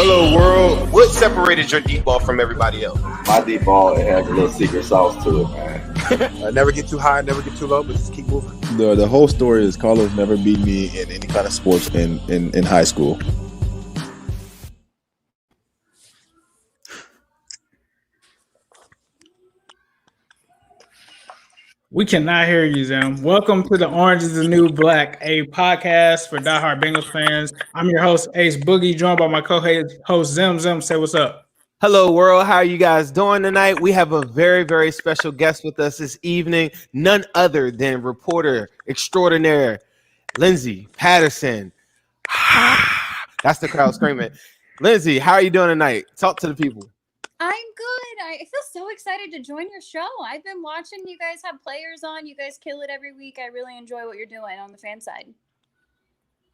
Hello, world. What separated your deep ball from everybody else? My deep ball, it has a little secret sauce to it, man. Never get too high, never get too low, but just keep moving. The whole story is Carlos never beat me in any kind of sports in high school. We cannot hear you, Zim. Welcome to the Orange is the New Black, a podcast for diehard Bengals fans. I'm your host, Ace Boogie, joined by my co-host, Zim. Zim, say what's up. Hello, world. How are you guys doing tonight? We have a very, very special guest with us this evening. None other than reporter extraordinaire, Lindsay Patterson. That's the crowd screaming. Lindsay, how are you doing tonight? Talk to the people. I'm good. I feel so excited to join your show. I've been watching you guys have players on. You guys kill it every week. I really enjoy what you're doing on the fan side.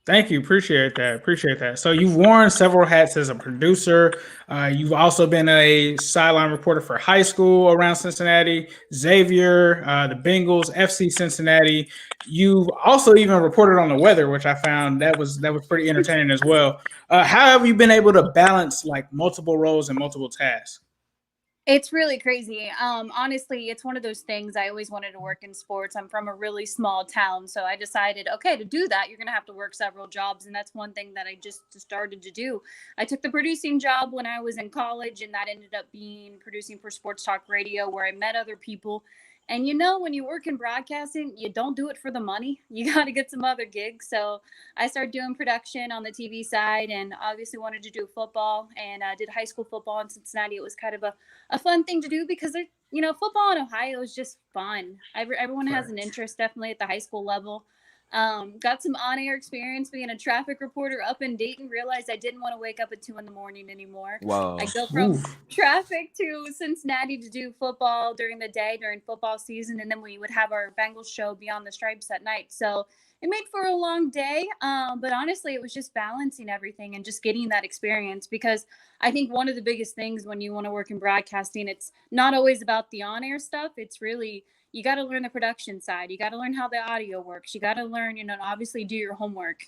Thank you. Appreciate that. So you've worn several hats as a producer. You've also been a sideline reporter for high school around Cincinnati, Xavier, the Bengals, FC Cincinnati. You've also even reported on the weather, which I found that was pretty entertaining as well. How have you been able to balance like multiple roles and multiple tasks? It's really crazy. Honestly, it's one of those things. I always wanted to work in sports. I'm from a really small town, so I decided, okay, to do that, you're going to have to work several jobs, and that's one thing that I just started to do. I took the producing job when I was in college, and that ended up being producing for Sports Talk Radio, where I met other people. And you know, when you work in broadcasting, you don't do it for the money. You got to get some other gigs. So I started doing production on the TV side, and obviously wanted to do football, and did high school football in Cincinnati. It was kind of a fun thing to do because, football in Ohio is just fun. Everyone has an interest, definitely at the high school level. Got some on-air experience being a traffic reporter up in Dayton. Realized I didn't want to wake up at 2 a.m. anymore. Wow. I go from traffic to Cincinnati to do football during the day, during football season, and then we would have our Bengals show Beyond the Stripes at night. So it made for a long day, but honestly, it was just balancing everything and just getting that experience, because I think one of the biggest things when you want to work in broadcasting, it's not always about the on-air stuff. It's really, you got to learn the production side. You got to learn how the audio works. You got to learn, obviously do your homework.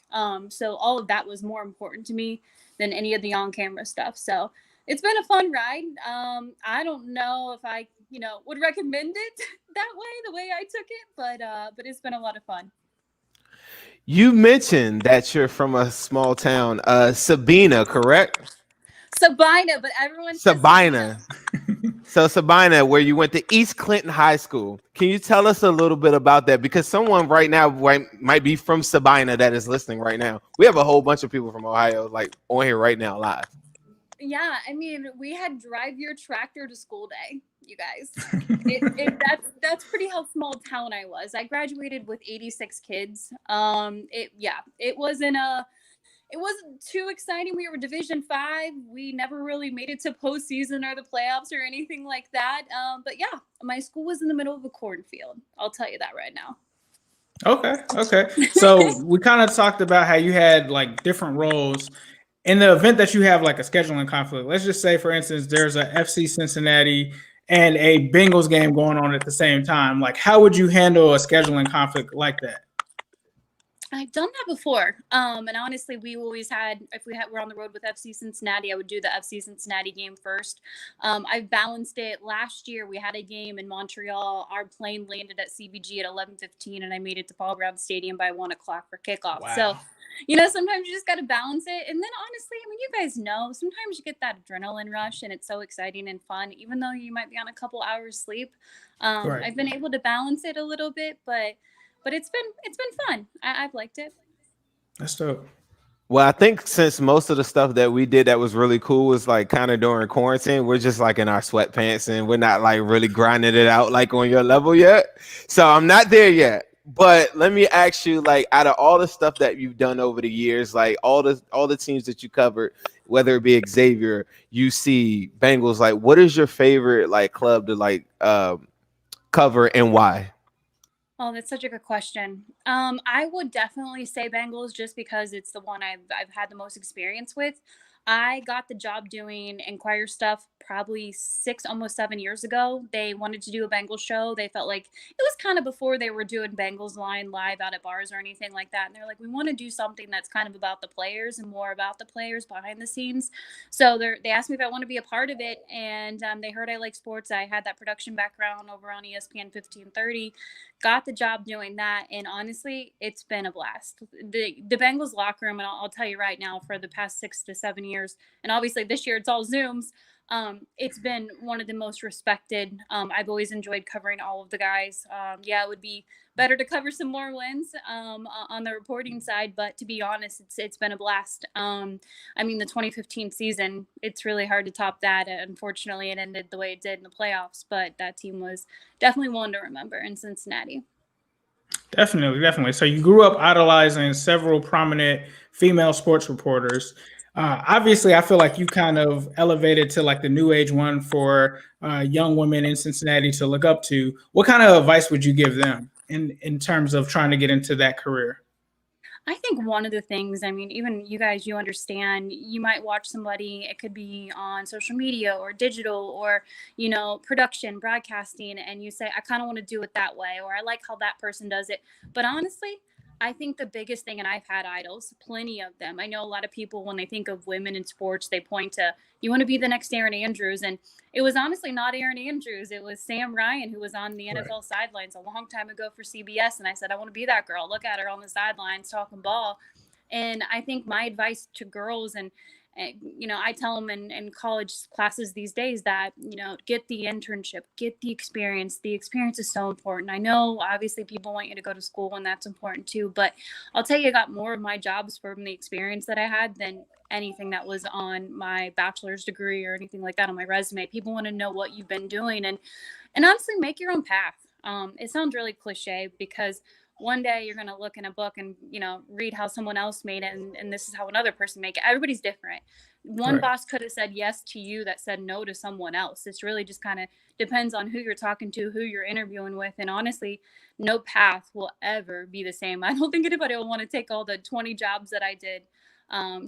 So all of that was more important to me than any of the on-camera stuff. So it's been a fun ride. I don't know if I, would recommend it that way, the way I took it, but it's been a lot of fun. You mentioned that you're from a small town, Sabina, correct? Sabina, but everyone Sabina. So Sabina, where you went to East Clinton High School. Can you tell us a little bit about that? Because someone right now might be from Sabina that is listening right now. We have a whole bunch of people from Ohio like on here right now live. Yeah, I mean, we had drive your tractor to school day, you guys. That's pretty how small town I was. I graduated with 86 kids. It wasn't too exciting. We were Division 5. We never really made it to postseason or the playoffs or anything like that. But yeah, my school was in the middle of a cornfield. I'll tell you that right now. Okay. So we kind of talked about how you had like different roles. In the event that you have like a scheduling conflict, let's just say, for instance, there's a FC Cincinnati and a Bengals game going on at the same time. Like, how would you handle a scheduling conflict like that? I've done that before. And honestly, we always had, if we're on the road with FC Cincinnati, I would do the FC Cincinnati game first. I've balanced it. Last year, we had a game in Montreal. Our plane landed at CBG at 11:15, and I made it to Paul Brown Stadium by 1 o'clock for kickoff. Wow. So, sometimes you just got to balance it. And then honestly, I mean, you guys know, sometimes you get that adrenaline rush and it's so exciting and fun, even though you might be on a couple hours sleep. Right. I've been able to balance it a little bit, but it's been fun. I've liked it. That's dope. Well, I think since most of the stuff that we did that was really cool was like kind of during quarantine, we're just like in our sweatpants and we're not like really grinding it out like on your level yet. So I'm not there yet. But let me ask you, like, out of all the stuff that you've done over the years, like all the teams that you covered, whether it be Xavier, UC, Bengals, like, what is your favorite like club to like cover and why? Oh, that's such a good question. I would definitely say Bengals just because it's the one I've had the most experience with. I got the job doing Enquire stuff probably almost 7 years ago. They wanted to do a Bengals show. They felt like it was kind of before they were doing Bengals line live out at bars or anything like that. And they're like, we want to do something that's kind of about the players and more about the players behind the scenes. So they asked me if I want to be a part of it. And they heard I like sports. I had that production background over on ESPN 1530. Got the job doing that, and honestly, it's been a blast. The Bengals locker room, and I'll tell you right now, for the past 6 to 7 years, and obviously this year it's all Zooms. It's been one of the most respected. I've always enjoyed covering all of the guys. Yeah, it would be better to cover some more wins on the reporting side, but to be honest, it's been a blast. I mean, the 2015 season, it's really hard to top that. Unfortunately, it ended the way it did in the playoffs, but that team was definitely one to remember in Cincinnati. Definitely. So you grew up idolizing several prominent female sports reporters. Obviously, I feel like you kind of elevated to like the new age one for young women in Cincinnati to look up to. What kind of advice would you give them in terms of trying to get into that career? I think one of the things, I mean, even you guys, you understand, you might watch somebody, it could be on social media or digital or, production, broadcasting, and you say, I kind of want to do it that way, or I like how that person does it. But honestly, I think the biggest thing, and I've had idols, plenty of them. I know a lot of people, when they think of women in sports, they point to, you want to be the next Erin Andrews. And it was honestly not Erin Andrews. It was Sam Ryan, who was on the NFL sidelines a long time ago for CBS. And I said, I want to be that girl. Look at her on the sidelines talking ball. And I think my advice to girls, and I tell them in college classes these days that, get the internship, get the experience. The experience is so important. I know, obviously, people want you to go to school, and that's important too. But I'll tell you, I got more of my jobs from the experience that I had than anything that was on my bachelor's degree or anything like that on my resume. People want to know what you've been doing, and honestly, make your own path. It sounds really cliche because one day you're going to look in a book and, read how someone else made it. And this is how another person make it. Everybody's different. One boss could have said yes to you that said no to someone else. It's really just kind of depends on who you're talking to, who you're interviewing with. And honestly, no path will ever be the same. I don't think anybody will want to take all the 20 jobs that I did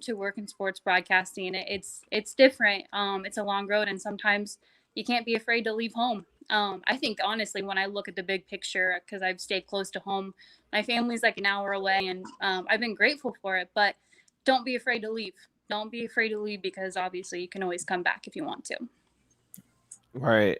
to work in sports broadcasting. It's different. It's a long road. And sometimes you can't be afraid to leave home. I think, honestly, when I look at the big picture, because I've stayed close to home, my family's like an hour away, and I've been grateful for it. But don't be afraid to leave. Don't be afraid to leave, because obviously you can always come back if you want to. Right.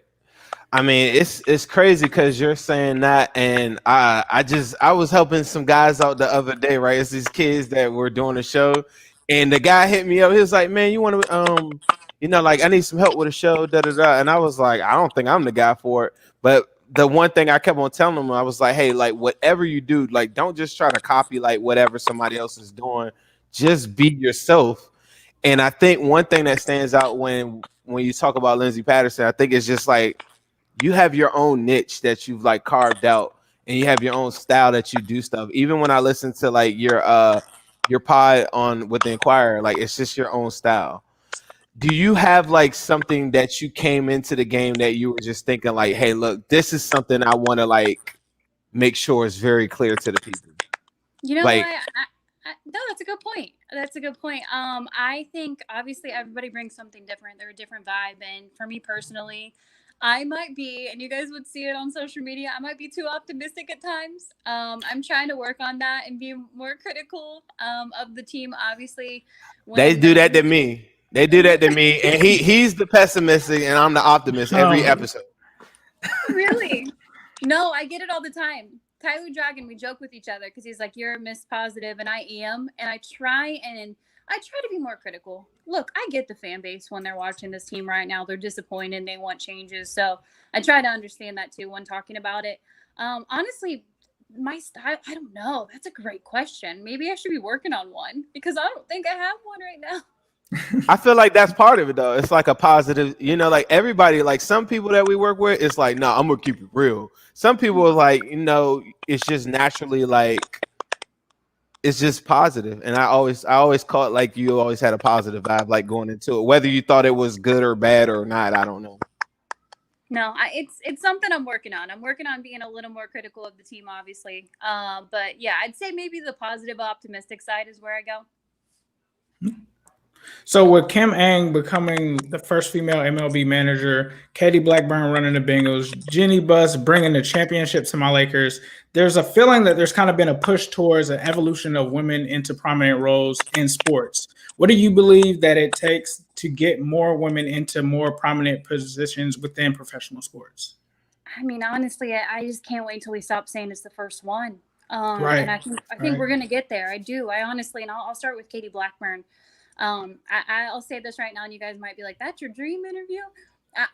I mean, it's crazy because you're saying that, and I was helping some guys out the other day, right? It's these kids that were doing a show, and the guy hit me up. He was like, "Man, you want to like I need some help with a show, da da da." And I was like, "I don't think I'm the guy for it." But the one thing I kept on telling him, I was like, "Hey, like whatever you do, like don't just try to copy like whatever somebody else is doing. Just be yourself." And I think one thing that stands out when you talk about Lindsay Patterson, I think it's just like you have your own niche that you've like carved out, and you have your own style that you do stuff. Even when I listen to like your pod on with the Inquirer, like it's just your own style. Do you have like something that you came into the game that you were just thinking like, hey, look, this is something I want to like make sure is very clear to the people? You know like, what? No, that's a good point. That's a good point. I think obviously everybody brings something different. They're a different vibe. And for me personally, I might be, and you guys would see it on social media, I might be too optimistic at times. I'm trying to work on that and be more critical of the team. Obviously, they do that to me. They do that to me. And he's the pessimistic and I'm the optimist every episode. Really? No, I get it all the time. Tyler Dragon, we joke with each other because he's like, you're Miss Positive, and I am. And I try to be more critical. Look, I get the fan base when they're watching this team right now. They're disappointed. They want changes. So I try to understand that too when talking about it. Honestly, my style, I don't know. That's a great question. Maybe I should be working on one because I don't think I have one right now. I feel like that's part of it though. It's like a positive, like everybody, like some people that we work with, it's like, no, I'm gonna keep it real. Some people are like, it's just naturally like it's just positive. And I always call it like you always had a positive vibe, like going into it, whether you thought it was good or bad or not. I don't know. No, it's something I'm working on. I'm working on being a little more critical of the team, obviously. But yeah, I'd say maybe the positive, optimistic side is where I go. So with Kim Ang becoming the first female MLB manager, Katie Blackburn running the Bengals, Jenny Buss bringing the championship to my Lakers, there's a feeling that there's kind of been a push towards an evolution of women into prominent roles in sports. What do you believe that it takes to get more women into more prominent positions within professional sports? I mean, honestly, I just can't wait until we stop saying it's the first one. Right. And I think we're gonna get there. I do. I honestly, and I'll start with Katie Blackburn. I'll say this right now, and you guys might be like, "That's your dream interview."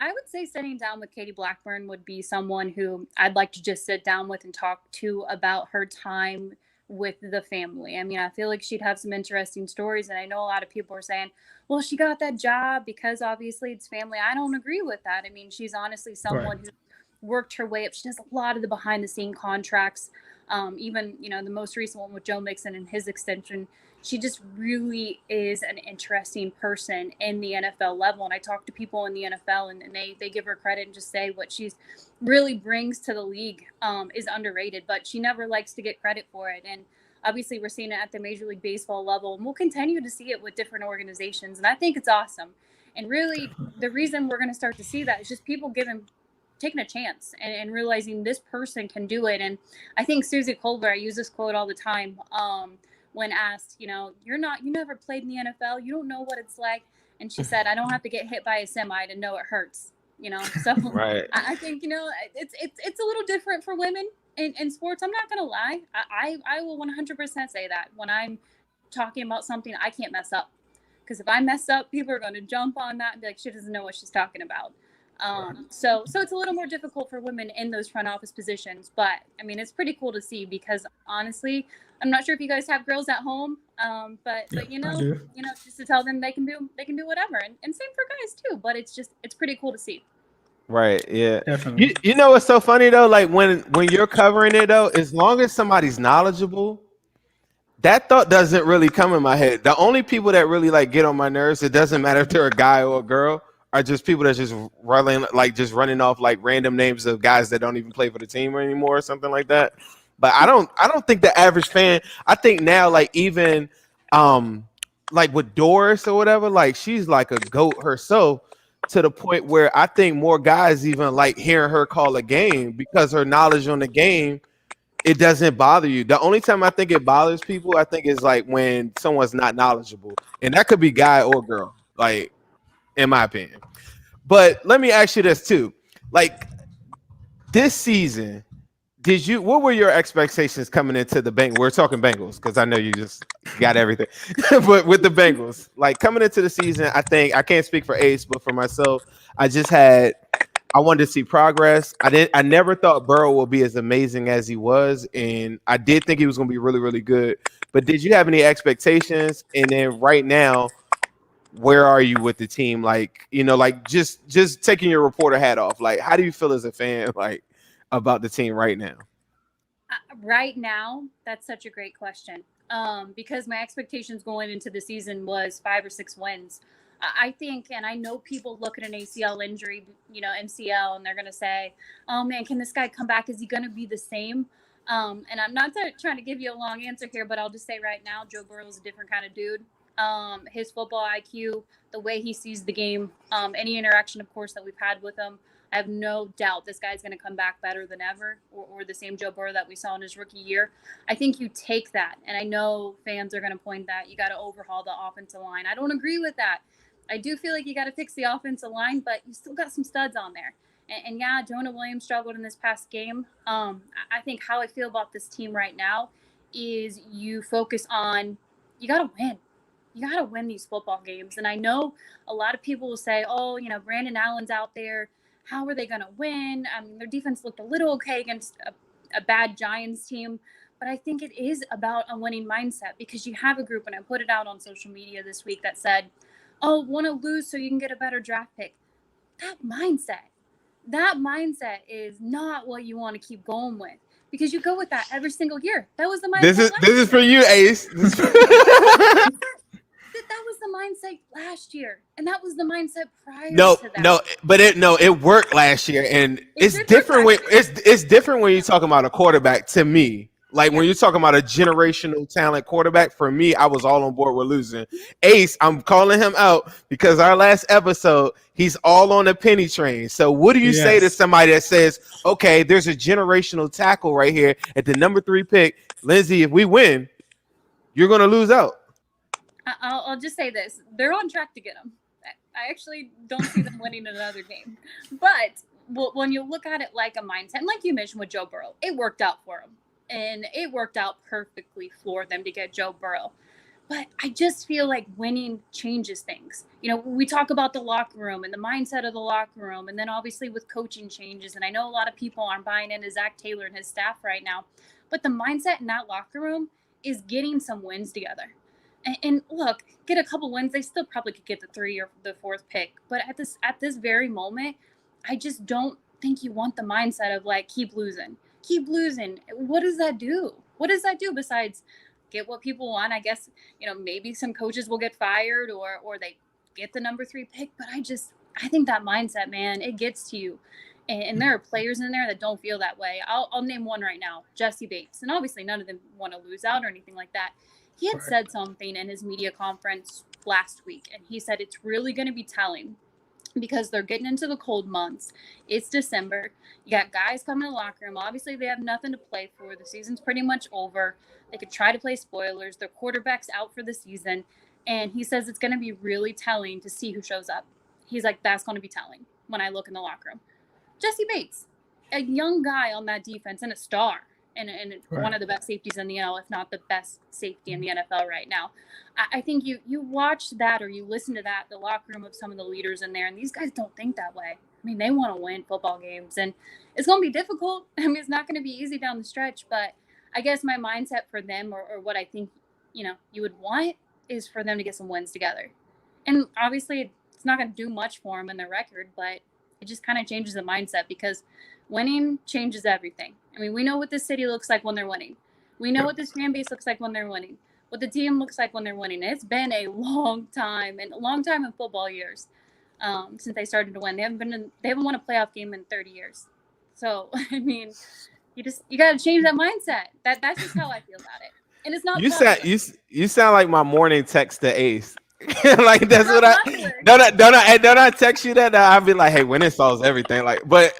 I would say sitting down with Katie Blackburn would be someone who I'd like to just sit down with and talk to about her time with the family. I mean, I feel like she'd have some interesting stories, and I know a lot of people are saying, "Well, she got that job because obviously it's family." I don't agree with that. I mean, she's honestly someone who worked her way up. She does a lot of the behind the scene contracts. Even, the most recent one with Joe Mixon and his extension. She just really is an interesting person in the NFL level. And I talk to people in the NFL and they give her credit and just say what she's really brings to the league is underrated, but she never likes to get credit for it. And obviously we're seeing it at the Major League Baseball level, and we'll continue to see it with different organizations. And I think it's awesome. And really the reason we're going to start to see that is just people taking a chance and realizing this person can do it. And I think Susie Colbert, I use this quote all the time, when asked, you never played in the NFL, you don't know what it's like. And she said, I don't have to get hit by a semi to know it hurts, So Right. I think, it's a little different for women in sports. I'm not going to lie. I will 100% say that when I'm talking about something, I can't mess up. Because if I mess up, people are going to jump on that and be like, she doesn't know what she's talking about. So it's a little more difficult for women in those front office positions, but I mean, it's pretty cool to see because honestly, I'm not sure if you guys have girls at home, but just to tell them they can do whatever, and same for guys too. But it's pretty cool to see. Right. Yeah. Definitely. You know what's so funny though? Like when you're covering it though, as long as somebody's knowledgeable, that thought doesn't really come in my head. The only people that really like get on my nerves, it doesn't matter if they're a guy or a girl, are just people that just running off like random names of guys that don't even play for the team anymore or something like that. But I don't think the average fan, I think now like even like with Doris or whatever, like she's like a GOAT herself to the point where I think more guys even like hearing her call a game because her knowledge on the game, it doesn't bother you. The only time I think it bothers people, I think is like when someone's not knowledgeable. And that could be guy or girl, like in my opinion. But let me ask you this too. Like this season, what were your expectations coming into the Bengals? We're talking Bengals because I know you just got everything. But with the Bengals, like coming into the season, I think I can't speak for Ace, but for myself, I wanted to see progress. I never thought Burrow would be as amazing as he was, and I did think he was going to be really, really good. But did you have any expectations? And then right now, where are you with the team? Like, like just taking your reporter hat off. Like, how do you feel as a fan, like, about the team right now? Right now, that's such a great question. Because my expectations going into the season was 5 or 6 wins. I think, and I know people look at an ACL injury, MCL, and they're going to say, oh man, can this guy come back? Is he going to be the same? And I'm not trying to give you a long answer here, but I'll just say right now, Joe Burrow is a different kind of dude. His football IQ, the way he sees the game, any interaction, of course, that we've had with him, I have no doubt this guy's going to come back better than ever, or the same Joe Burrow that we saw in his rookie year. I think you take that, and I know fans are going to point that you got to overhaul the offensive line. I don't agree with that. I do feel like you got to fix the offensive line, but you still got some studs on there. And yeah, Jonah Williams struggled in this past game. I think how I feel about this team right now is you focus on, you got to win. You got to win these football games. And I know a lot of people will say, oh, Brandon Allen's out there. How are they going to win? I mean, their defense looked a little okay against a bad Giants team. But I think it is about a winning mindset because you have a group, and I put it out on social media this week that said, oh, want to lose so you can get a better draft pick. That mindset is not what you want to keep going with because you go with that every single year. That was the mindset. This is for you, Ace. That was the mindset last year, and that was the mindset prior to that. It worked last year, and it's different when it's different when you're talking about a quarterback. To me, Like when you're talking about a generational talent quarterback, for me, I was all on board with losing. Ace, I'm calling him out because our last episode, he's all on the penny train. So what do you say to somebody that says, okay, there's a generational tackle right here at the number 3 pick. Lindsay, if we win, you're going to lose out. I'll just say this. They're on track to get him. I actually don't see them winning another game. But when you look at it like a mindset, and like you mentioned with Joe Burrow, it worked out for him. And it worked out perfectly for them to get Joe Burrow. But I just feel like winning changes things. You know, we talk about the locker room and the mindset of the locker room, and then obviously with coaching changes. And I know a lot of people aren't buying into Zach Taylor and his staff right now. But the mindset in that locker room is getting some wins together. And look, get a couple wins. They still probably could get the 3 or the 4th pick. But at this very moment, I just don't think you want the mindset of like, keep losing. Keep losing. What does that do? What does that do besides get what people want? I guess, you know, maybe some coaches will get fired or they get the number 3 pick. But I think that mindset, man, it gets to you. And there are players in there that don't feel that way. I'll name one right now, Jesse Bates. And obviously none of them want to lose out or anything like that. He had said something in his media conference last week, and he said it's really going to be telling because they're getting into the cold months. It's December. You got guys coming to the locker room. Obviously, they have nothing to play for. The season's pretty much over. They could try to play spoilers. Their quarterback's out for the season. And he says it's going to be really telling to see who shows up. He's like, that's going to be telling when I look in the locker room. Jesse Bates, a young guy on that defense and a star. And one of the best safeties in the NFL, if not the best safety in the NFL right now. I think you watch that or you listen to that, the locker room of some of the leaders in there, and these guys don't think that way. I mean, they want to win football games, and it's going to be difficult. I mean, it's not going to be easy down the stretch, but I guess my mindset for them or what I think, you know, you would want is for them to get some wins together. And obviously it's not going to do much for them in their record, but it just kind of changes the mindset because winning changes everything. I mean, we know what this city looks like when they're winning. We know what this fan base looks like when they're winning, what the team looks like when they're winning. It's been a long time, and a long time in football years since they started to win. They haven't won a playoff game in 30 years. So, I mean, you got to change that mindset. That's just how I feel about it. And it's not you sound like my morning text to Ace. Like that's what don't I text you that? I'll be like, hey, winning solves everything. Like, but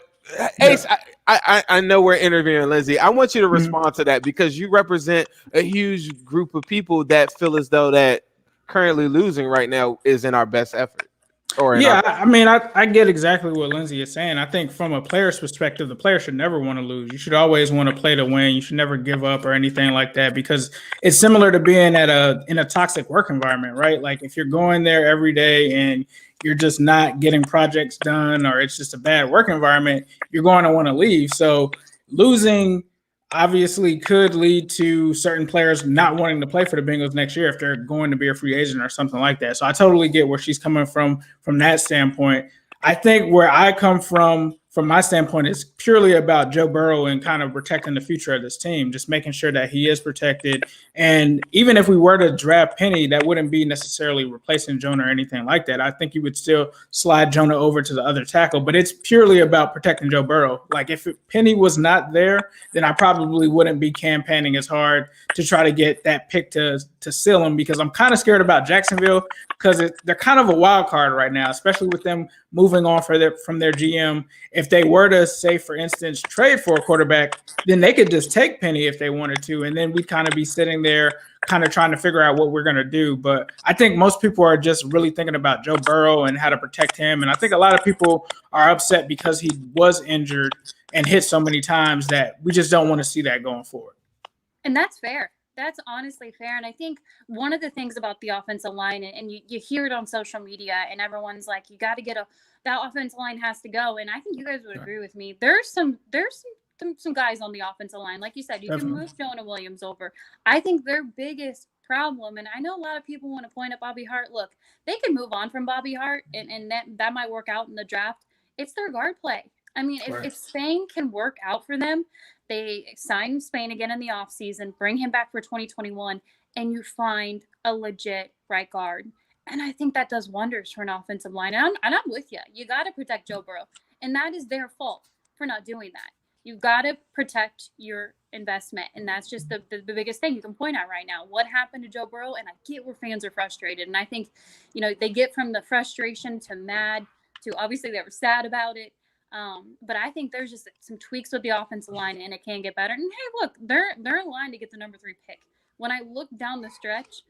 Ace, I know we're interviewing Lindsay. I want you to respond to that because you represent a huge group of people that feel as though that currently losing right now is in our best effort. I get exactly what Lindsay is saying. I think from a player's perspective, the player should never want to lose. You should always want to play to win. You should never give up or anything like that because it's similar to being in a toxic work environment, right? Like if you're going there every day and you're just not getting projects done or it's just a bad work environment, you're going to want to leave. So losing obviously could lead to certain players not wanting to play for the Bengals next year if they're going to be a free agent or something like that. So I totally get where she's coming from that standpoint. I think where I come from my standpoint, is purely about Joe Burrow and kind of protecting the future of this team, just making sure that he is protected. And even if we were to draft Penny, that wouldn't be necessarily replacing Jonah or anything like that. I think you would still slide Jonah over to the other tackle, but it's purely about protecting Joe Burrow. Like if Penny was not there, then I probably wouldn't be campaigning as hard to try to get that pick to seal him, because I'm kind of scared about Jacksonville because they're kind of a wild card right now, especially with them moving on from their GM. If they were to, say, for instance, trade for a quarterback, then they could just take Penny if they wanted to, and then we'd kind of be sitting there kind of trying to figure out what we're going to do. But I think most people are just really thinking about Joe Burrow and how to protect him, and I think a lot of people are upset because he was injured and hit so many times that we just don't want to see that going forward. And that's fair. That's honestly fair. And I think one of the things about the offensive line, and you hear it on social media, and everyone's like, you got to get that offensive line has to go. And I think you guys would agree with me. There's some guys on the offensive line. Like you said, you can move Jonah Williams over. I think their biggest problem, and I know a lot of people want to point at Bobby Hart. Look, they can move on from Bobby Hart, and that might work out in the draft. It's their guard play. I mean, if Spain can work out for them, they sign Spain again in the offseason, bring him back for 2021, and you find a legit right guard. And I think that does wonders for an offensive line. And I'm with you. You got to protect Joe Burrow. And that is their fault for not doing that. You've got to protect your investment. And that's just the biggest thing you can point at right now. What happened to Joe Burrow? And I get where fans are frustrated. And I think, they get from the frustration to mad to obviously they were sad about it. But I think there's just some tweaks with the offensive line and it can get better. And hey, look, they're in line to get the number 3 pick. When I look down the stretch,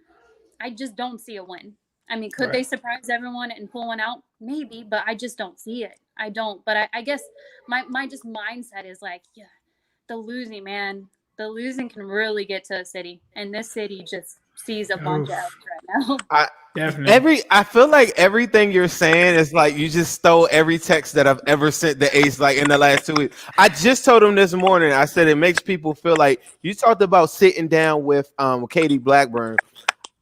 I just don't see a win. I mean, could they surprise everyone and pull one out? Maybe, but I just don't see it. I don't. But I guess my just mindset is like, yeah, the losing can really get to a city. And this city just sees a bunch of F's right now. Definitely. I feel like everything you're saying is like you just stole every text that I've ever sent the Ace like in the last 2 weeks. I just told him this morning. I said it makes people feel like you talked about sitting down with Katie Blackburn.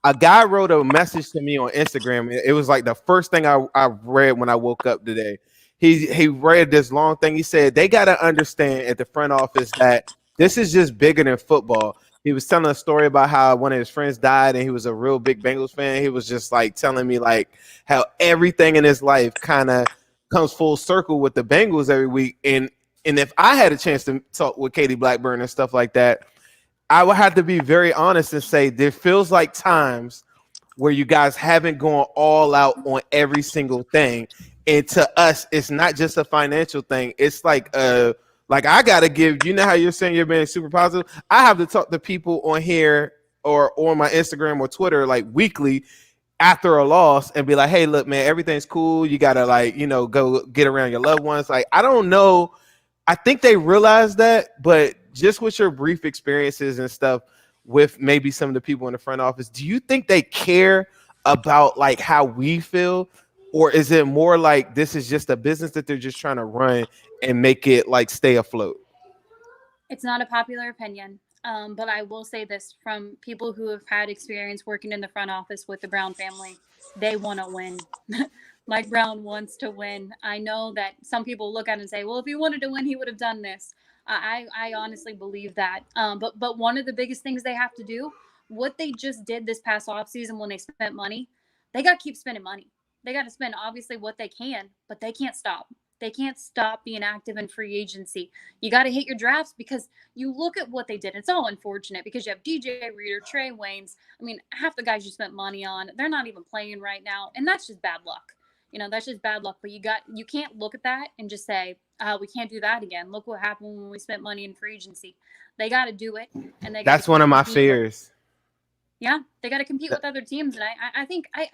A guy wrote a message to me on Instagram. It was like the first thing I read when I woke up today. He read this long thing. He said they got to understand at the front office that this is just bigger than football. He was telling a story about how one of his friends died and he was a real big Bengals fan. He was just like telling me like how everything in his life kind of comes full circle with the Bengals every week. And if I had a chance to talk with Katie Blackburn and stuff like that, I would have to be very honest and say there feels like times where you guys haven't gone all out on every single thing. And to us, it's not just a financial thing. It's like I gotta give, how you're saying you're being super positive. I have to talk to people on here or on my Instagram or Twitter like weekly after a loss and be like, hey, look, man, everything's cool. You gotta go get around your loved ones. Like, I don't know. I think they realize that, but just with your brief experiences and stuff with maybe some of the people in the front office, do you think they care about like how we feel? Or is it more like this is just a business that they're just trying to run and make it like stay afloat? It's not a popular opinion, but I will say this from people who have had experience working in the front office with the Brown family. They want to win. Mike Brown wants to win. I know that some people look at it and say, well, if he wanted to win, he would have done this. I honestly believe that. But one of the biggest things they have to do, what they just did this past offseason when they spent money, they got to keep spending money. They got to spend obviously what they can, but they can't stop. They can't stop being active in free agency. You got to hit your drafts because you look at what they did. It's all unfortunate because you have DJ Reader, Trey Waynes. I mean, half the guys you spent money on, they're not even playing right now. And that's just bad luck. That's just bad luck. But you can't look at that and just say, we can't do that again. Look what happened when we spent money in free agency. They got to do it. And that's one of my fears. Yeah, they got to compete with other teams, and I think I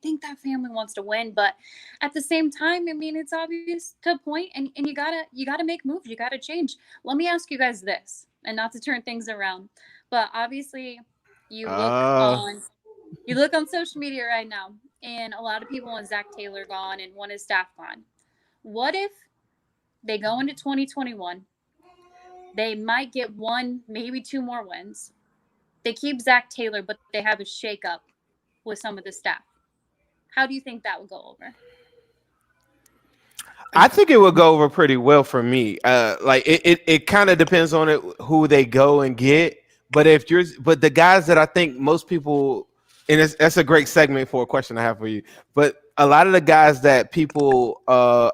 think that family wants to win, but at the same time, I mean, it's obvious to a point, and you gotta make moves, you gotta change. Let me ask you guys this, and not to turn things around, but obviously, you look on social media right now, and a lot of people want Zach Taylor gone and want his staff gone. What if they go into 2021? They might get 1, maybe 2 more wins. They keep Zach Taylor, but they have a shakeup with some of the staff. How do you think that would go over? I think it would go over pretty well for me. It kind of depends on who they go and get. But the guys that I think most people, and that's a great segment for a question I have for you. But a lot of the guys that people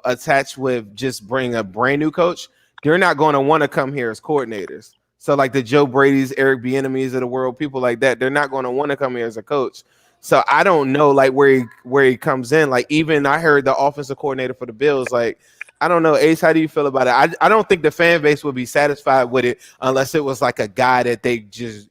attach with just bring a brand new coach, they're not going to want to come here as coordinators. So like the Joe Brady's, Eric Bieniemy's of the world, people like that, they're not going to want to come here as a coach. So I don't know like where he comes in. Like even I heard the offensive coordinator for the Bills. Like I don't know, Ace, how do you feel about it? I don't think the fan base would be satisfied with it unless it was like a guy that they just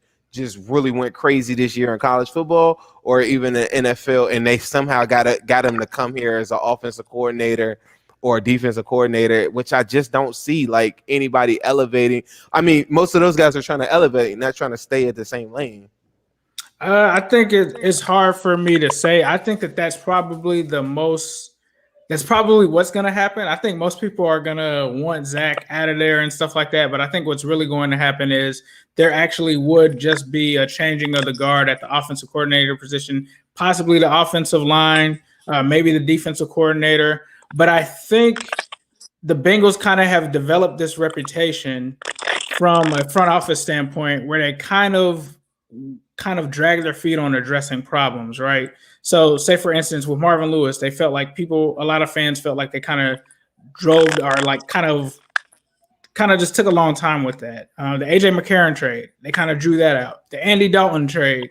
really went crazy this year in college football or even the NFL, and they somehow got him to come here as an offensive coordinator or a defensive coordinator, which I just don't see like anybody elevating. I mean, most of those guys are trying to elevate, not trying to stay at the same lane. I think it's hard for me to say. I think that's probably that's probably what's going to happen. I think most people are going to want Zach out of there and stuff like that. But I think what's really going to happen is there actually would just be a changing of the guard at the offensive coordinator position, possibly the offensive line, maybe the defensive coordinator. But I think the Bengals kind of have developed this reputation from a front office standpoint where they kind of drag their feet on addressing problems, right? So say, for instance, with Marvin Lewis, they felt like a lot of fans felt like they kind of drove or like kind of kind of just took a long time with that. The AJ McCarron trade, they kind of drew that out. The Andy Dalton trade,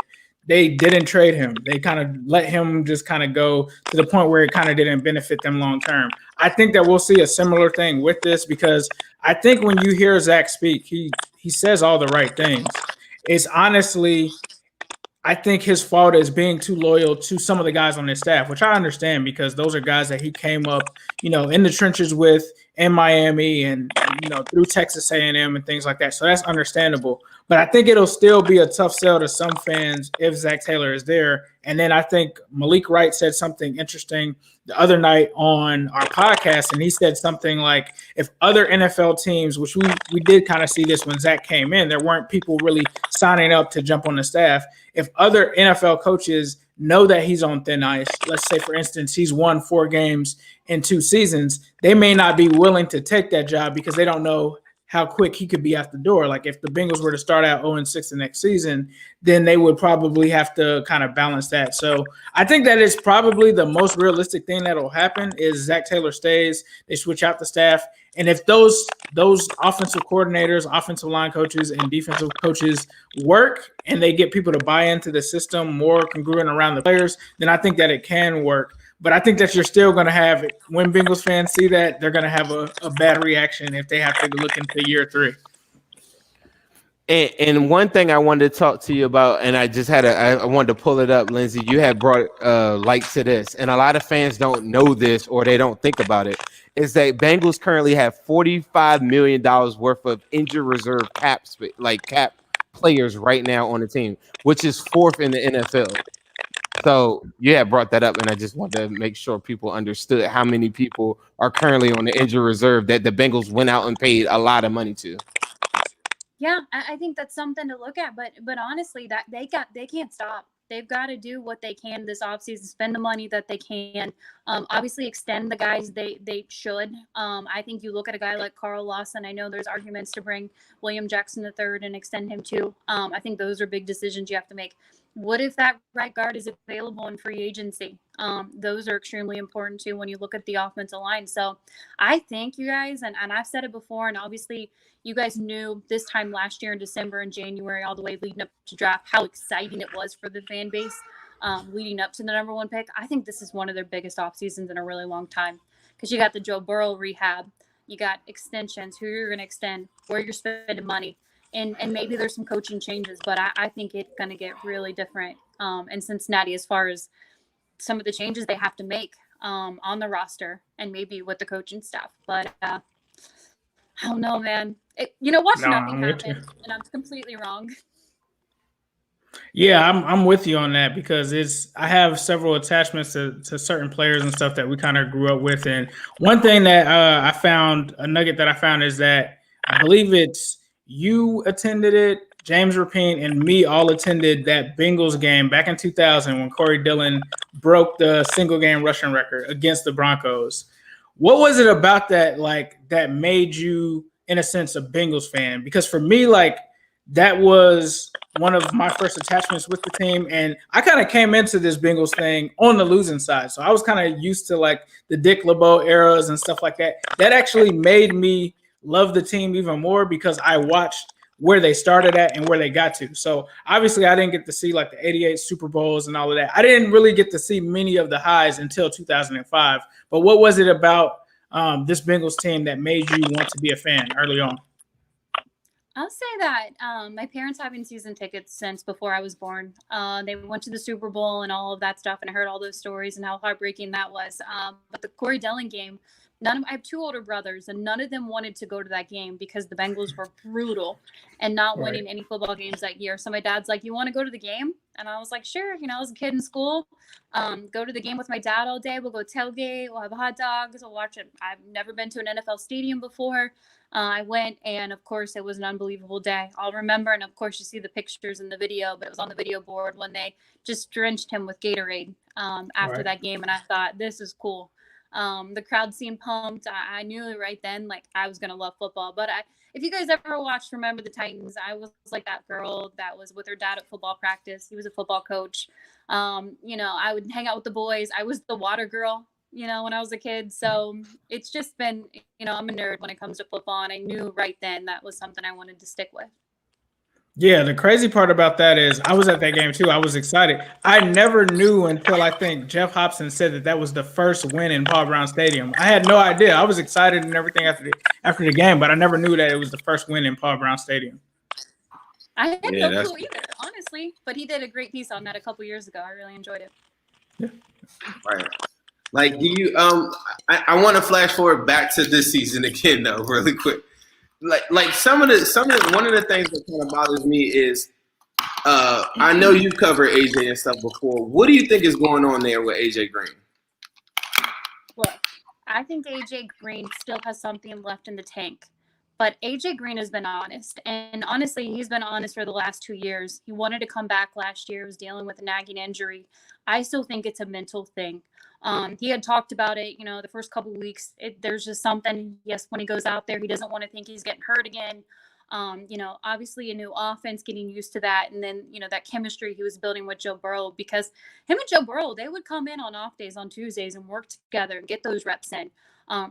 they didn't trade him. They kind of let him just kind of go to the point where it kind of didn't benefit them long term. I think that we'll see a similar thing with this, because I think when you hear Zach speak, he says all the right things. It's honestly, I think his fault is being too loyal to some of the guys on his staff, which I understand, because those are guys that he came up, in the trenches with in Miami and, through Texas A&M and things like that. So that's understandable. But I think it'll still be a tough sell to some fans if Zach Taylor is there. And then I think Malik Wright said something interesting the other night on our podcast, and he said something like, if other NFL teams, which we did kind of see this when Zach came in, there weren't people really signing up to jump on the staff. If other NFL coaches know that he's on thin ice, let's say, for instance, he's won 4 games in 2 seasons, they may not be willing to take that job because they don't know how quick he could be out the door. Like if the Bengals were to start out 0-6 the next season, then they would probably have to kind of balance that. So I think that is probably the most realistic thing that will happen is Zach Taylor stays, they switch out the staff. And if those offensive coordinators, offensive line coaches, and defensive coaches work and they get people to buy into the system more congruent around the players, then I think that it can work. But I think that you're still going to have, when Bengals fans see that, they're going to have a bad reaction if they have to look into year 3. And one thing I wanted to talk to you about, and I wanted to pull it up, Lindsay. You had brought light to this, and a lot of fans don't know this or they don't think about it. Is that Bengals currently have $45 million worth of injured reserve cap players right now on the team, which is 4th in the NFL. So you had brought that up, and I just wanted to make sure people understood how many people are currently on the injured reserve that the Bengals went out and paid a lot of money to. Yeah, I think that's something to look at. But honestly, that they can't stop. They've got to do what they can this offseason, spend the money that they can. Obviously, extend the guys they should. I think you look at a guy like Carl Lawson. I know there's arguments to bring William Jackson III and extend him too. I think those are big decisions you have to make. What if that right guard is available in free agency? Those are extremely important too when you look at the offensive line. So I think you guys, and I've said it before, and obviously you guys knew this time last year in December and January, all the way leading up to draft, how exciting it was for the fan base leading up to the number 1 pick. I think this is one of their biggest off seasons in a really long time, because you got the Joe Burrow rehab, you got extensions, who you're going to extend, where you're spending money. And maybe there's some coaching changes, but I think it's going to get really different in Cincinnati as far as some of the changes they have to make on the roster and maybe with the coaching staff. But I don't know, man. Watching nothing happen, and I'm completely wrong. Yeah, I'm with you on that, because I have several attachments to certain players and stuff that we kind of grew up with. And one thing that a nugget that I found is that I believe it's you attended it, James Rapine, and me all attended that Bengals game back in 2000 when Corey Dillon broke the single game rushing record against the Broncos. What was it about that, that made you, in a sense, a Bengals fan? Because for me, that was one of my first attachments with the team, and I kind of came into this Bengals thing on the losing side. So I was kind of used to the Dick LeBeau eras and stuff like that. That actually made me love the team even more, because I watched where they started at and where they got to. So obviously I didn't get to see the 88 Super Bowls and all of that. I didn't really get to see many of the highs until 2005. But what was it about this Bengals team that made you want to be a fan early on? I'll say that my parents have been season tickets since before I was born. They went to the Super Bowl and all of that stuff, and I heard all those stories and how heartbreaking that was. But the Corey Dillon game, I have 2 older brothers, and none of them wanted to go to that game because the Bengals were brutal and not winning any football games that year. So my dad's like, "You want to go to the game?" And I was like, "Sure." I was a kid in school. Go to the game with my dad all day. We'll go tailgate. We'll have hot dogs. We'll watch it. I've never been to an NFL stadium before. I went, and of course, it was an unbelievable day. I'll remember, and of course, you see the pictures in the video, but it was on the video board when they just drenched him with Gatorade after that game, and I thought, this is cool. The crowd seemed pumped. I knew right then, I was going to love football. But if you guys ever watched Remember the Titans, I was like that girl that was with her dad at football practice. He was a football coach. I would hang out with the boys. I was the water girl. when I was a kid. So it's just been, I'm a nerd when it comes to football, and I knew right then that was something I wanted to stick with. Yeah, the crazy part about that is I was at that game too. I was excited. I never knew until I think Jeff Hobson said that was the first win in Paul Brown Stadium. I had no idea. I was excited and everything after the game, but I never knew that it was the first win in Paul Brown Stadium. I had no clue either, honestly. But he did a great piece on that a couple years ago. I really enjoyed it. Yeah. Right. Like, do you? I want to flash forward back to this season again, though, really quick. Like one of the things that kind of bothers me is, I know you've covered AJ and stuff before. What do you think is going on there with AJ Green? Look, I think AJ Green still has something left in the tank. But AJ Green has been honest. And honestly, he's been honest for the last 2 years. He wanted to come back last year. He was dealing with a nagging injury. I still think it's a mental thing. He had talked about it, the first couple of weeks. There's just something, yes, when he goes out there, he doesn't want to think he's getting hurt again. Obviously a new offense, getting used to that. And then, that chemistry he was building with Joe Burrow, because him and Joe Burrow, they would come in on off days on Tuesdays and work together and get those reps in.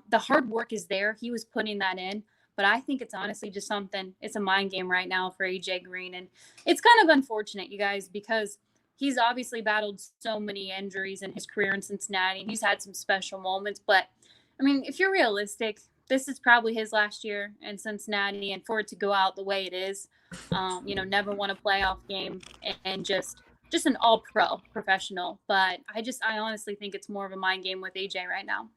The hard work is there. He was putting that in. But I think it's honestly just it's a mind game right now for AJ Green. And it's kind of unfortunate, you guys, because he's obviously battled so many injuries in his career in Cincinnati, and he's had some special moments. But, I mean, if you're realistic, this is probably his last year in Cincinnati, and for it to go out the way it is, never won a playoff game and just an all-pro professional. But I honestly think it's more of a mind game with AJ right now.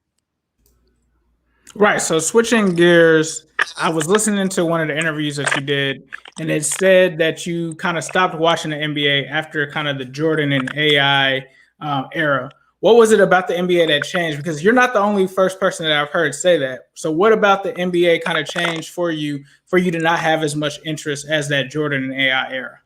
Right. So switching gears, I was listening to one of the interviews that you did, and it said that you kind of stopped watching the NBA after kind of the Jordan and AI era. What was it about the NBA that changed? Because you're not the only first person that I've heard say that. So what about the NBA kind of changed for you to not have as much interest as that Jordan and AI era?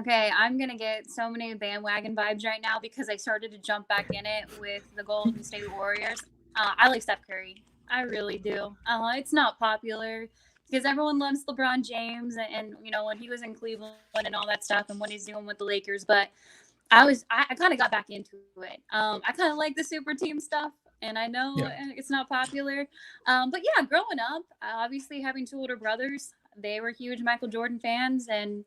Okay, I'm going to get so many bandwagon vibes right now because I started to jump back in it with the Golden State Warriors. I like Steph Curry. I really do. It's not popular because everyone loves LeBron James and when he was in Cleveland and all that stuff and what he's doing with the Lakers. But I kind of got back into it. I kind of like the super team stuff, and I know it's not popular. But yeah, growing up, obviously having two older brothers, they were huge Michael Jordan fans, and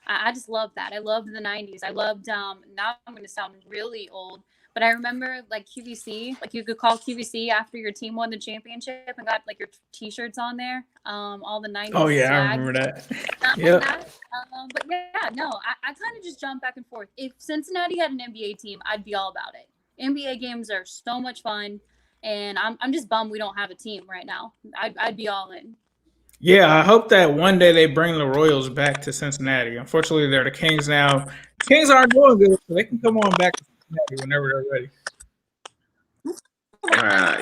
I just loved that. I loved the 90s. I loved, now I'm going to sound really old, but I remember like QVC, like you could call QVC after your team won the championship and got like your t-shirts on there, all the 90s. Oh yeah, swag. I remember that. Yeah. But yeah, no, I kind of just jump back and forth. If Cincinnati had an NBA team, I'd be all about it. NBA games are so much fun, and I'm just bummed we don't have a team right now. I'd be all in. Yeah, I hope that one day they bring the Royals back to Cincinnati. Unfortunately, they're the Kings now. Kings aren't doing good, so they can come on back to Cincinnati whenever they're ready.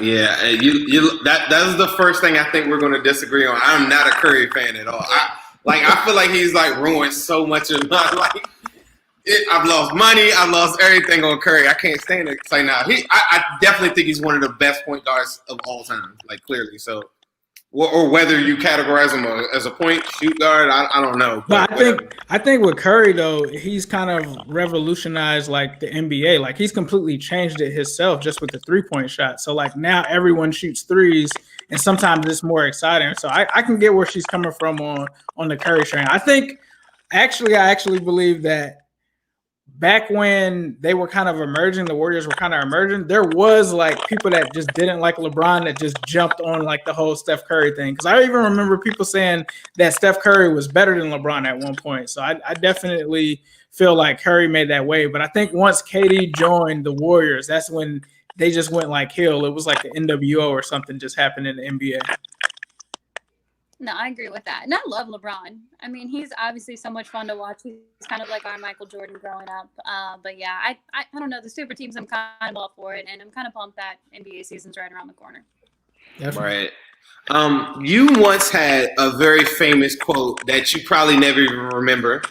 Yeah, that's the first thing I think we're going to disagree on. I'm not a Curry fan at all. I feel like he's like ruined so much of my life. I've lost money. I've lost everything on Curry. I can't stand it. Say now, I definitely think he's one of the best point guards of all time. Like clearly, so. Or whether you categorize him as a point shoot guard, I don't know. But I think with Curry though, he's kind of revolutionized like the NBA. Like he's completely changed it himself just with the 3-point shot. So like now everyone shoots threes, and sometimes it's more exciting. So I can get where she's coming from on the Curry train. I actually believe that back when they were kind of emerging, the Warriors were kind of emerging, there was like people that just didn't like LeBron that just jumped on like the whole Steph Curry thing. Because I even remember people saying that Steph Curry was better than LeBron at one point. So I definitely feel like Curry made that way. But I think once KD joined the Warriors, that's when they just went like hell. It was like the NWO or something just happened in the NBA. No, I agree with that. And I love LeBron. I mean, he's obviously so much fun to watch. He's kind of like our Michael Jordan growing up. But yeah, I don't know. The super teams, I'm kind of all for it. And I'm kind of pumped that NBA season's right around the corner. Definitely. Right. You once had a very famous quote that you probably never even remember.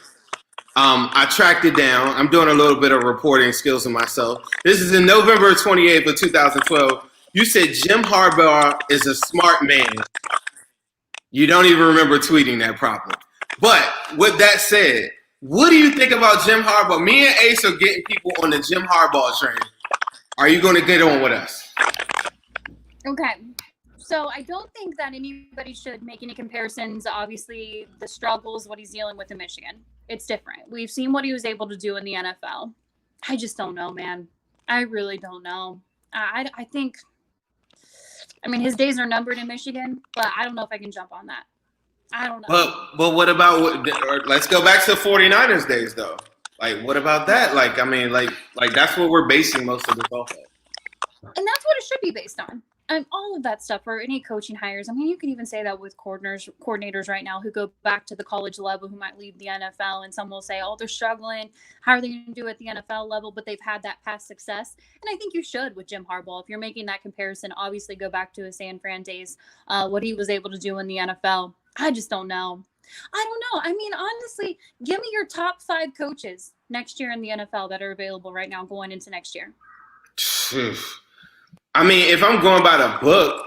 I tracked it down. I'm doing a little bit of reporting skills of myself. This is in November 28th of 2012. You said Jim Harbaugh is a smart man. You don't even remember tweeting that properly. But with that said, what do you think about Jim Harbaugh? Me and Ace are getting people on the Jim Harbaugh train. Are you going to get on with us? Okay. So I don't think that anybody should make any comparisons. Obviously, the struggles, what he's dealing with in Michigan, it's different. We've seen what he was able to do in the NFL. I just don't know, man. I really don't know. I think, I mean, his days are numbered in Michigan, but I don't know if I can jump on that. I don't know. But what about let's go back to the 49ers days though. Like what about that? Like I mean like that's what we're basing most of this off of. And that's what it should be based on. And all of that stuff for any coaching hires. I mean, you can even say that with coordinators right now who go back to the college level, who might leave the NFL, and some will say, oh, they're struggling. How are they going to do at the NFL level? But they've had that past success. And I think you should with Jim Harbaugh. If you're making that comparison, obviously go back to his San Fran days, what he was able to do in the NFL. I just don't know. I don't know. I mean, honestly, give me your top 5 coaches next year in the NFL that are available right now going into next year. I mean, if I'm going by the book,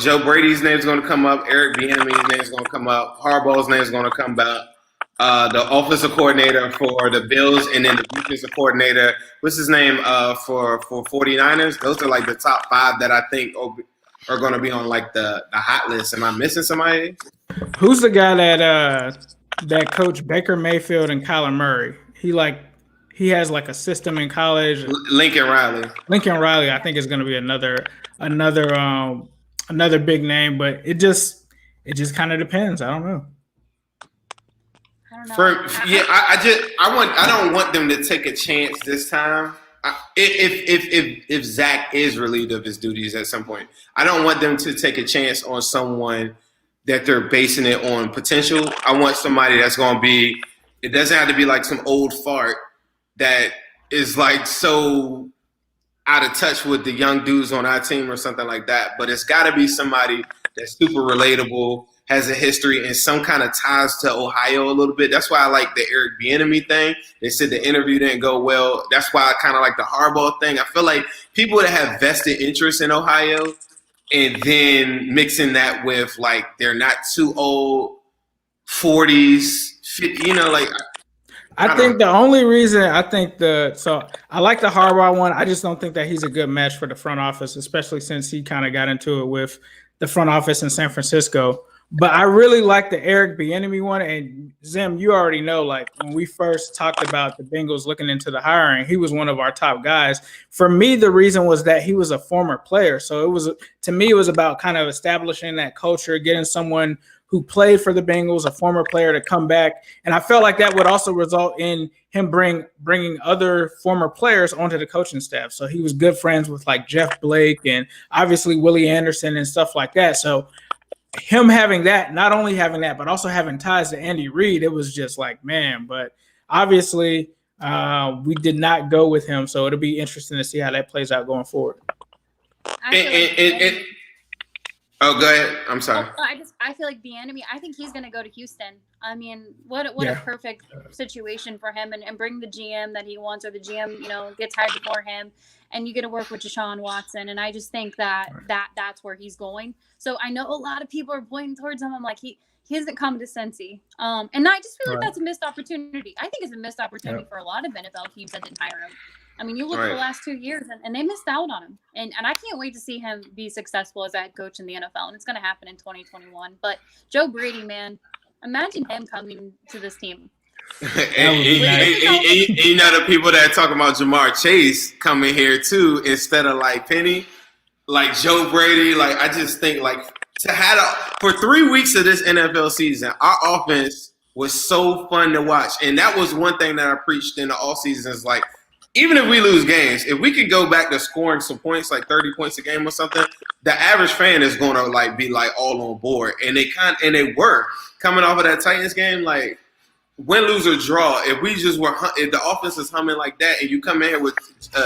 Joe Brady's name is going to come up. Eric Bieniemy's name is going to come up. Harbaugh's name is going to come up. The offensive coordinator for the Bills and then the defensive coordinator, what's his name, for 49ers. Those are like the top 5 that I think are going to be on like the hot list. Am I missing somebody? Who's the guy that coached Baker Mayfield and Kyler Murray? He has like a system in college. Lincoln Riley. I think is going to be another big name, but it just kind of depends. I don't know. I don't want them to take a chance this time. If Zach is relieved of his duties at some point, I don't want them to take a chance on someone that they're basing it on potential. I want somebody that's going to be. It doesn't have to be like some old fart that is like so out of touch with the young dudes on our team or something like that. But it's got to be somebody that's super relatable, has a history and some kind of ties to Ohio a little bit. That's why I like the Eric Bieniemy thing. They said the interview didn't go well. That's why I kind of like the Harbaugh thing. I feel like people that have vested interest in Ohio and then mixing that with like they're not too old, 40s, 50, I think the only reason I like the Harbaugh one. I just don't think that he's a good match for the front office, especially since he kind of got into it with the front office in San Francisco. But I really like the Eric Bieniemy one. And Zim, you already know, like when we first talked about the Bengals looking into the hiring, he was one of our top guys. For me, the reason was that he was a former player. So it was about kind of establishing that culture, getting someone who played for the Bengals, a former player, to come back. And I felt like that would also result in him bringing other former players onto the coaching staff. So he was good friends with like Jeff Blake and obviously Willie Anderson and stuff like that. So him having that, not only having that, but also having ties to Andy Reid, it was just like, man. But obviously we did not go with him. So it'll be interesting to see how that plays out going forward. Oh, go ahead. I'm sorry. I feel like Bieniemy. I think he's going to go to Houston. I mean, what a perfect situation for him, and bring the GM that he wants, or the GM gets hired before him, and you get to work with Deshaun Watson. And I just think that's where he's going. So I know a lot of people are pointing towards him. I'm like, he hasn't come to Cincy, and I just feel like that's a missed opportunity. I think it's a missed opportunity for a lot of NFL teams that didn't hire him. I mean, you look at the last 2 years, and they missed out on him. And I can't wait to see him be successful as a head coach in the NFL. And it's going to happen in 2021. But Joe Brady, man, imagine him coming to this team. and the people that are talking about Jamar Chase coming here too, instead of like Penny, like Joe Brady. Like I just think like for 3 weeks of this NFL season, our offense was so fun to watch. And that was one thing that I preached in the all season is like, even if we lose games, if we could go back to scoring some points, like 30 points a game or something, the average fan is going to like be like all on board. And they were coming off of that Titans game, like win, lose, or draw. If the offense is humming like that, and you come in here with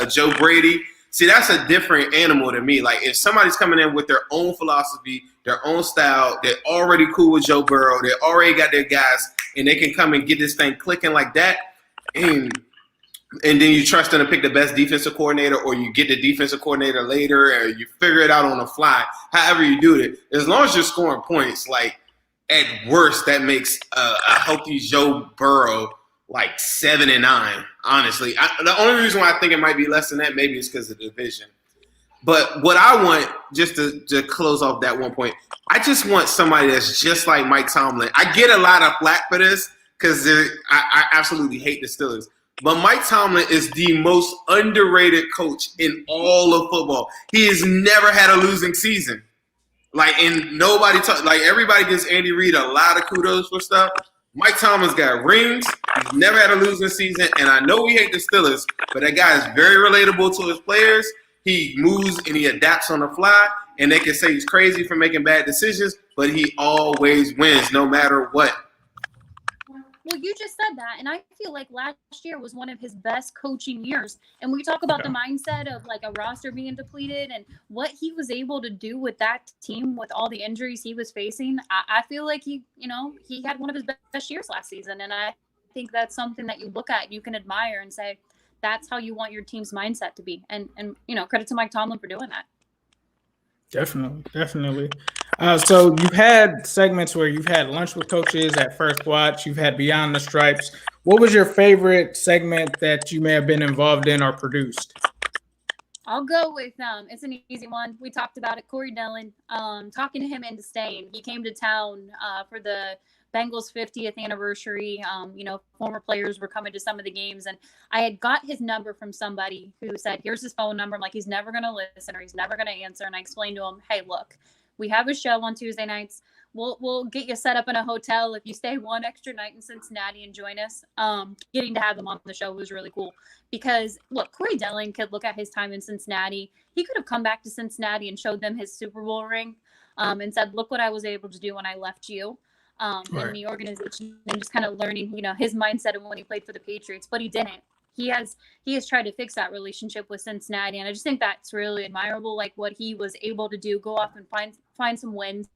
Joe Brady, see, that's a different animal to me. Like if somebody's coming in with their own philosophy, their own style, they're already cool with Joe Burrow, they already got their guys, and they can come and get this thing clicking like that, and then you trust them to pick the best defensive coordinator, or you get the defensive coordinator later, or you figure it out on the fly. However you do it, as long as you're scoring points, like at worst, that makes a healthy Joe Burrow like 7-9. Honestly, the only reason why I think it might be less than that maybe is because of the division. But what I want, just to close off that one point, I just want somebody that's just like Mike Tomlin. I get a lot of flack for this because I absolutely hate the Steelers. But Mike Tomlin is the most underrated coach in all of football. He has never had a losing season. Everybody gives Andy Reid a lot of kudos for stuff. Mike Tomlin's got rings. He's never had a losing season. And I know we hate the Steelers, but that guy is very relatable to his players. He moves and he adapts on the fly. And they can say he's crazy for making bad decisions, but he always wins no matter what. Well, you just said that, and I feel like last year was one of his best coaching years. And we talk about the mindset of like a roster being depleted and what he was able to do with that team with all the injuries he was facing. I feel like he had one of his best years last season, and I think that's something that you look at, you can admire, and say that's how you want your team's mindset to be. And credit to Mike Tomlin for doing that. Definitely. So you've had segments where you've had lunch with coaches at First Watch. You've had Beyond the Stripes. What was your favorite segment that you may have been involved in or produced? I'll go with it's an easy one. We talked about it. Corey Dillon, talking to him into staying. He came to town for the Bengals 50th anniversary. Former players were coming to some of the games, and I had got his number from somebody who said, here's his phone number. I'm like, he's never going to listen or he's never going to answer. And I explained to him, hey, look, we have a show on Tuesday nights. We'll get you set up in a hotel if you stay one extra night in Cincinnati and join us. Getting to have him on the show was really cool because, look, Corey Dillon could look at his time in Cincinnati. He could have come back to Cincinnati and showed them his Super Bowl ring and said, look what I was able to do when I left you. In the organization, and just kind of learning, his mindset of when he played for the Patriots, but he didn't. He has tried to fix that relationship with Cincinnati, and I just think that's really admirable, like what he was able to do, go off and find some wins,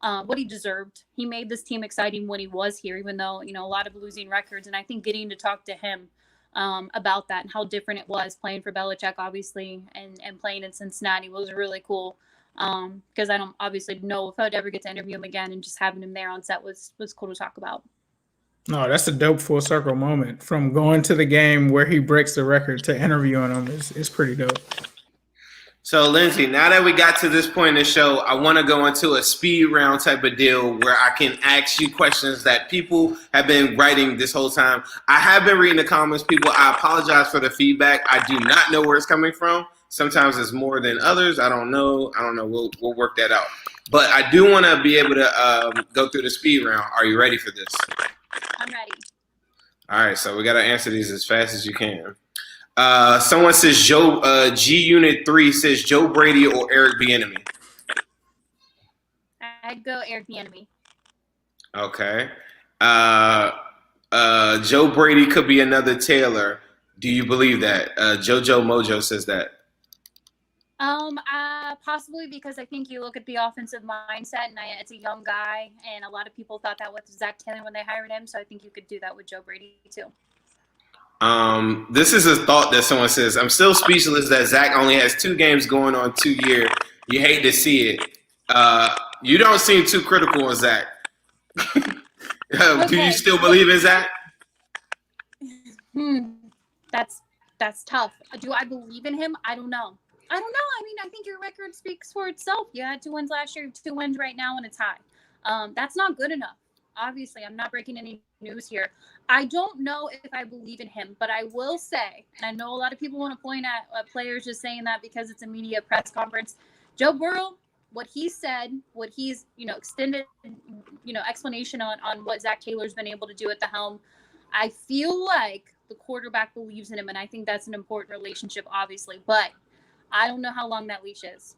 what he deserved. He made this team exciting when he was here, even though, a lot of losing records, and I think getting to talk to him about that and how different it was playing for Belichick, obviously, and playing in Cincinnati was really cool. Because I don't obviously know if I'd ever get to interview him again, and just having him there on set was cool to talk about. No, that's a dope full circle moment from going to the game where he breaks the record to interviewing him is pretty dope. So, Lindsay, now that we got to this point in the show, I want to go into a speed round type of deal where I can ask you questions that people have been writing this whole time. I have been reading the comments, people. I apologize for the feedback. I do not know where it's coming from. Sometimes it's more than others. I don't know. We'll work that out. But I do want to be able to go through the speed round. Are you ready for this? I'm ready. All right. So we got to answer these as fast as you can. Someone says G Unit 3 says Joe Brady or Eric Bieniemy. I'd go Eric Bieniemy. Okay. Joe Brady could be another Taylor. Do you believe that? JoJo Mojo says that. Possibly, because I think you look at the offensive mindset, and it's a young guy, and a lot of people thought that with Zach Taylor when they hired him. So I think you could do that with Joe Brady too. This is a thought that someone says. I'm still speechless that Zach only has 2 games going on 2 years. You hate to see it. You don't seem too critical on Zach. Do you still believe in Zach? That's tough. Do I believe in him? I don't know. I mean, I think your record speaks for itself. You had 2 wins last year, 2 wins right now, and it's high. That's not good enough. Obviously, I'm not breaking any news here. I don't know if I believe in him, but I will say, and I know a lot of people want to point at players just saying that because it's a media press conference. Joe Burrow, what he said, what he's, extended, explanation on what Zach Taylor's been able to do at the helm, I feel like the quarterback believes in him, and I think that's an important relationship, obviously. But I don't know how long that leash is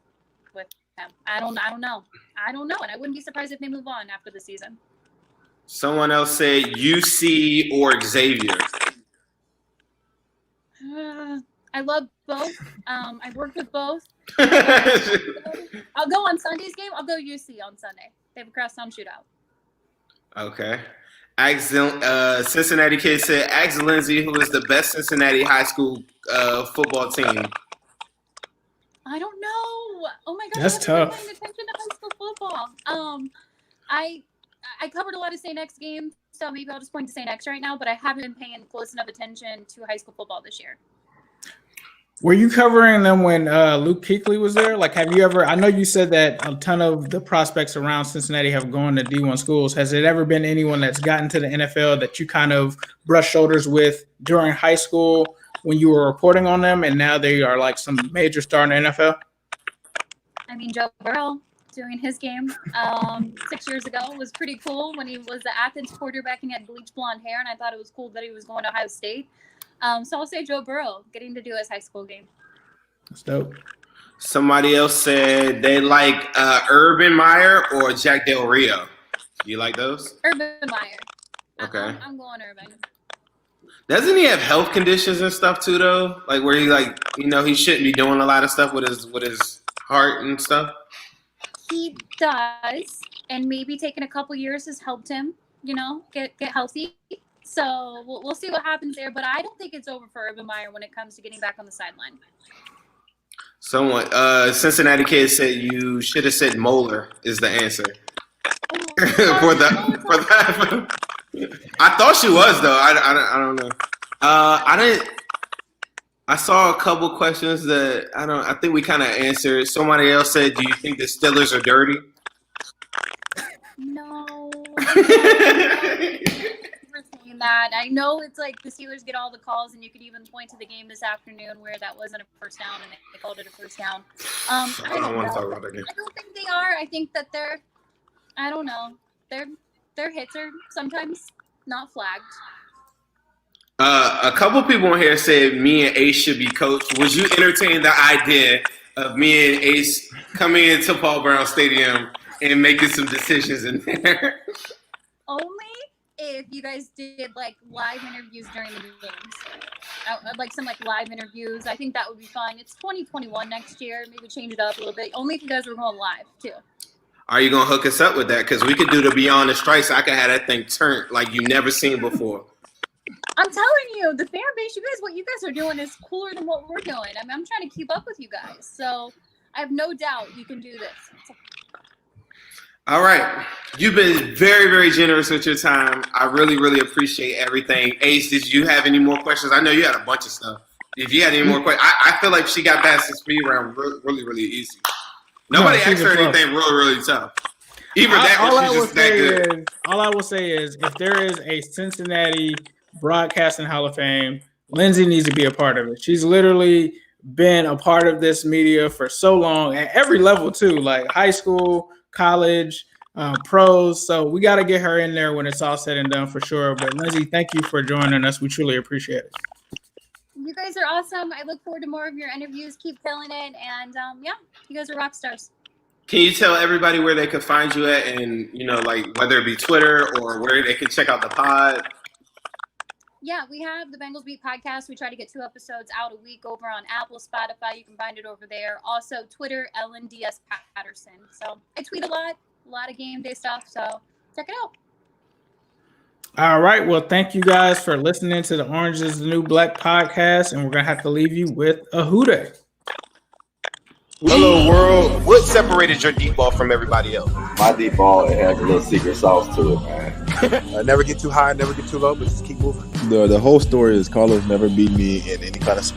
with him. I don't know, and I wouldn't be surprised if they move on after the season. Someone else said UC or Xavier. I love both. I worked with both. Okay. I'll go on Sunday's game. I'll go UC on Sunday. They have a crosstown shootout. Okay. Cincinnati kid said, ask Lindsay who is the best Cincinnati high school football team. I don't know. Oh my gosh, that's tough. Paying attention to high school football. I covered a lot of St. X games, so maybe I'll just point to St. X right now. But I haven't been paying close enough attention to high school football this year. Were you covering them when Luke Kuechly was there? Like, have you ever? I know you said that a ton of the prospects around Cincinnati have gone to D1 schools. Has it ever been anyone that's gotten to the NFL that you kind of brushed shoulders with during high school when you were reporting on them, and now they are like some major star in the NFL? I mean, Joe Burrow doing his game 6 years ago was pretty cool when he was the Athens quarterback and he had bleach blonde hair, and I thought it was cool that he was going to Ohio State. So I'll say Joe Burrow getting to do his high school game. That's dope. Somebody else said they like Urban Meyer or Jack Del Rio. You like those? Urban Meyer. Okay. I'm going Urban. Doesn't he have health conditions and stuff too, though? Like where he he shouldn't be doing a lot of stuff with his heart and stuff. He does, and maybe taking a couple years has helped him, get healthy. So we'll see what happens there, but I don't think it's over for Urban Meyer when it comes to getting back on the sideline. Someone, Cincinnati kid said you should have said Moeller is the answer. for that. I thought she was though. I don't know. I saw a couple questions that I think we kind of answered. Somebody else said, "Do you think the Steelers are dirty?" No. That I know it's like the Steelers get all the calls, and you could even point to the game this afternoon where that wasn't a first down and they called it a first down. I don't want to talk about that game. I don't think they are. I think that I don't know. Their hits are sometimes not flagged. A couple people in here said me and Ace should be coached. Would you entertain the idea of me and Ace coming into Paul Brown Stadium and making some decisions in there? Only if you guys did like live interviews during the games. I'd like some like live interviews. I think that would be fun. It's 2021 next year. Maybe change it up a little bit. Only if you guys were going live too. Are you gonna hook us up with that? Because we could do the Beyond the Strikes. I could have that thing turned like you've never seen before. I'm telling you, the fan base, what you guys are doing is cooler than what we're doing. I mean, I'm trying to keep up with you guys. So I have no doubt you can do this. All right. You've been very, very generous with your time. I really, really appreciate everything. Ace, did you have any more questions? I know you had a bunch of stuff. If you had any more questions, I feel like she got past the speed round really, really easy. Nobody asked her anything really, really tough. Even that was just that good. All I will say is if there is a Cincinnati Broadcasting Hall of Fame, Lindsay needs to be a part of it. She's literally been a part of this media for so long at every level too, like high school, college, pros. So we got to get her in there when it's all said and done for sure. But Lindsay, thank you for joining us. We truly appreciate it. You guys are awesome. I look forward to more of your interviews. Keep killing it. And you guys are rock stars. Can you tell everybody where they could find you at and, like whether it be Twitter or where they can check out the pod? Yeah, we have the Bengals Beat podcast. We try to get 2 episodes out a week over on Apple, Spotify. You can find it over there. Also, Twitter, LNDS Patterson. So I tweet a lot of game day stuff. So check it out. All right. Well, thank you guys for listening to the Orange is the New Black podcast. And we're going to have to leave you with a Who Dey. Hello, world. What separated your deep ball from everybody else? My deep ball, it has a little secret sauce to it, man. Never get too high, never get too low, but just keep moving. The whole story is Carlos never beat me in any kind of sport.